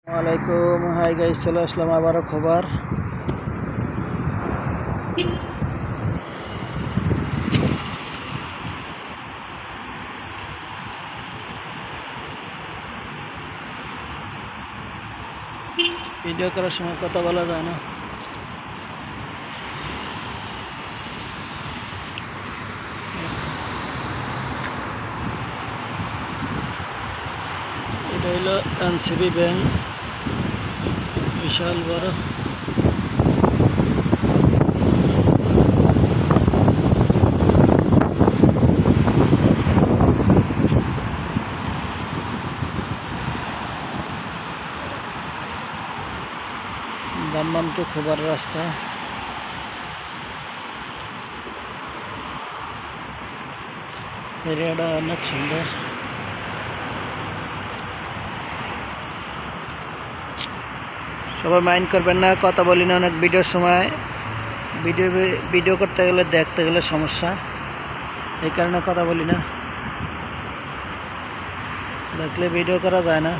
ওয়ালাইকুম hi guys, চলে আসলাম আবারও খবর। ভিডিও করার সময় কথা বলা যায় না। এটা হলো এনসিবি ব্যাংক, বিশাল বড়। দাম্মাম টু খোবার রাস্তা। এরিয়াটা অনেক সুন্দর। সবাই মাইন্ড করবেন না, কথা বলি না অনেক ভিডিওর সময়। ভিডিও করতে গেলে দেখতে গেলে সমস্যা, এই কারণে কথা বলি না। দেখলে ভিডিও করা যায় না।